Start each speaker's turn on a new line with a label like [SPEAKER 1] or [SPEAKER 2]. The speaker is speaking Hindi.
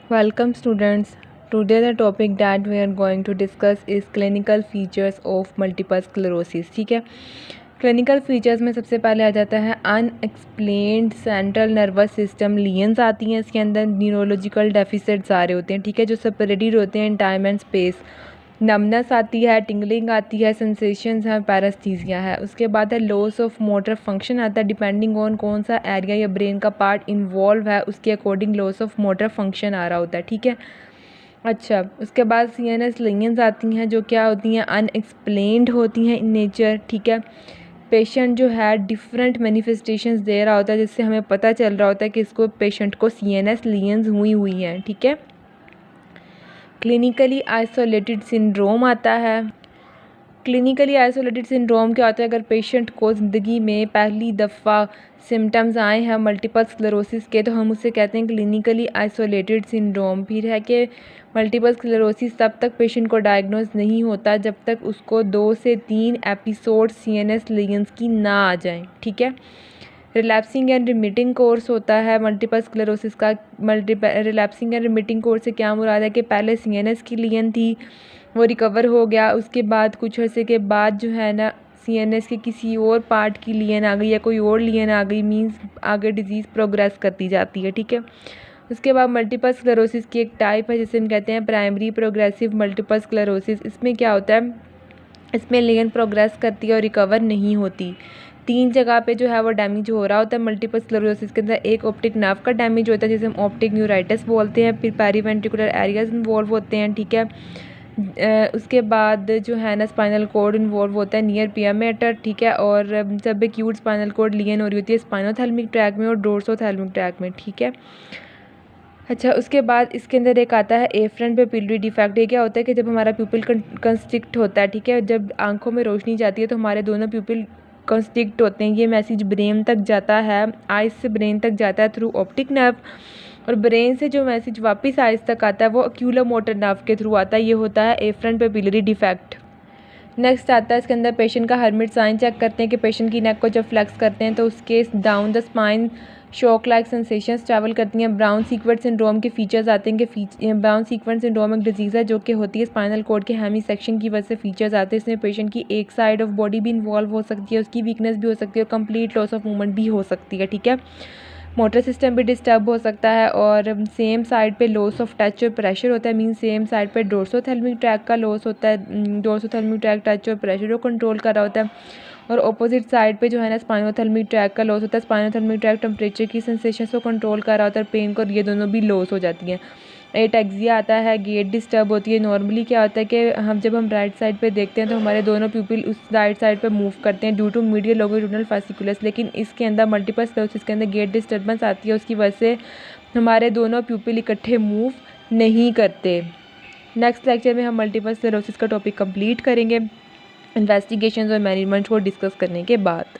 [SPEAKER 1] Welcome students. Today the topic that we are going to discuss is clinical features of multiple sclerosis. ठीक है, क्लिनिकल फीचर्स में सबसे पहले आ जाता है अनएक्सप्लेन्ड सेंट्रल नर्वस सिस्टम लीयंस आती हैं। इसके अंदर न्यूरोलॉजिकल डेफिसिट्स आ रहे होते हैं, ठीक है, जो सेपरेटेड होते हैं in time and space. Numbness आती है, टिंगलिंग आती है, सेंसेशंस है, पैरास्थीसिया है। उसके बाद है लॉस ऑफ मोटर फंक्शन आता है, डिपेंडिंग ऑन कौन सा एरिया या ब्रेन का पार्ट इन्वॉल्व है उसके according loss of motor function आ रहा होता है, ठीक है। अच्छा, उसके बाद सीएनएस लीयंस आती हैं जो क्या होती हैं, अनएक्सप्लेन्ड होती हैं इन नेचर, ठीक है। पेशेंट जो है डिफरेंट मैनिफेस्टेशंस दे रहा होता है जिससे हमें पता चल रहा होता है कि इसको पेशेंट को सीएनएस लीयंस हुई हैं, ठीक है। क्लिनिकली आइसोलेटेड सिंड्रोम आता है। क्लिनिकली आइसोलेटेड सिंड्रोम क्या होता है, अगर पेशेंट को ज़िंदगी में पहली दफ़ा सिम्टम्स आए हैं मल्टीपल स्क्लेरोसिस के तो हम उसे कहते हैं क्लिनिकली आइसोलेटेड सिंड्रोम। फिर है कि मल्टीपल स्क्लेरोसिस तब तक पेशेंट को डायग्नोज नहीं होता जब तक उसको 2 से 3 एपिसोड सीएनएस लीयंस की ना आ जाएं, ठीक है। रिलैप्सिंग एंड रिमिटिंग कोर्स होता है मल्टीपल स्क्लेरोसिस का। रिलैप्सिंग एंड रिमिटिंग कोर्स से क्या मुराद है कि पहले सीएनएस की लीयन थी, वो रिकवर हो गया, उसके बाद कुछ अर्से के बाद जो है ना सीएनएस के किसी और पार्ट की लीयन आ गई या कोई और लीयन आ गई, मींस आगे डिजीज़ प्रोग्रेस करती जाती है, ठीक है। उसके बाद मल्टीपल स्क्लेरोसिस की एक टाइप है जिसे हम कहते हैं प्राइमरी प्रोग्रेसिव मल्टीपल स्क्लेरोसिस। इसमें क्या होता है, इसमें लीयन प्रोग्रेस करती है और रिकवर नहीं होती। 3 जगह पे जो है वो डैमेज हो रहा होता है मल्टीपल स्क्लेरोसिस के अंदर। एक ऑप्टिक नर्व का डैमेज होता है जिसे हम ऑप्टिक न्यूराइटिस बोलते हैं, फिर पेरीवेंट्रिकुलर एरियाज इन्वॉल्व होते हैं, ठीक है। उसके बाद जो है ना स्पाइनल कॉर्ड इन्वॉल्व होता है नियर पियामेटर, ठीक है। और जब एक्यूट स्पाइनल कॉर्ड लीयन हो रही होती है स्पाइनोथैलेमिक ट्रैक में और डोर्सोथैलेमिक ट्रैक में, ठीक है। अच्छा, उसके बाद इसके अंदर एक आता है एफरेंट पेपिलरी डिफेक्ट। ये क्या होता है कि जब हमारा प्यूपिल कंस्ट्रिक्ट होता है, ठीक है, जब आंखों में रोशनी जाती है तो हमारे दोनों प्यूपिल कंस्ट्रिक्ट होते हैं। ये मैसेज ब्रेन तक जाता है, आइज से ब्रेन तक जाता है थ्रू ऑप्टिक नर्व, और ब्रेन से जो मैसेज वापस आइज तक आता है वो ओक्यूलोमोटर नर्व के थ्रू आता है। ये होता है एफरेंट पेपिलरी डिफेक्ट। नेक्स्ट आता है इसके अंदर पेशेंट का हर्मिट साइन चेक करते हैं कि पेशेंट की नेक को जब फ्लेक्स करते हैं तो उसके down the spine shock like sensations travel करती हैं। ब्राउन सीक्वेंट सिंड्रोम के फीचर्स आते हैं कि ब्राउन सीक्वेंट सिंड्रोम एक डिजीज़ है जो कि होती है स्पाइनल कॉर्ड के हेमी सेक्शन की वजह से फीचर्स आते हैं। इसमें पेशेंट की एक साइड ऑफ बॉडी भी इन्वॉल्व हो सकती है, उसकी वीकनेस भी हो सकती है और कंप्लीट लॉस ऑफ मूवमेंट भी हो सकती है, ठीक है। मोटर सिस्टम भी डिस्टर्ब हो सकता है और सेम साइड पे लॉस ऑफ टच और प्रेशर होता है, मीन सेम साइड पे डोर्सोथैलेमिक ट्रैक का लॉस होता है। डोर्सोथैलेमिक ट्रैक टच और प्रेशर को कंट्रोल कर रहा होता है, और ऑपोजिट साइड पे जो है ना स्पाइनोथैलेमिक ट्रैक का लॉस होता है। स्पाइनोथैलेमिक ट्रैक टेम्परेचर की सेंसेशंस को कंट्रोल कर रहा होता है और पेन को, ये दोनों भी लॉस हो जाती हैं। एटैक्सिया आता है, गेट डिस्टर्ब होती है। नॉर्मली क्या होता है कि जब हम राइट साइड पे देखते हैं तो हमारे दोनों प्यूपिल उस राइट साइड पे मूव करते हैं ड्यू टू मीडियल लॉन्गिट्यूडिनल फासिकुलस, लेकिन इसके अंदर मल्टीपल स्क्लेरोसिस के अंदर गेट डिस्टर्बेंस आती है, उसकी वजह से हमारे दोनों प्यूपिल इकट्ठे मूव नहीं करते। नेक्स्ट लेक्चर में हम मल्टीपल स्क्लेरोसिस का टॉपिक कंप्लीट करेंगे इन्वेस्टिगेशंस और मैनेजमेंट को डिस्कस करने के बाद।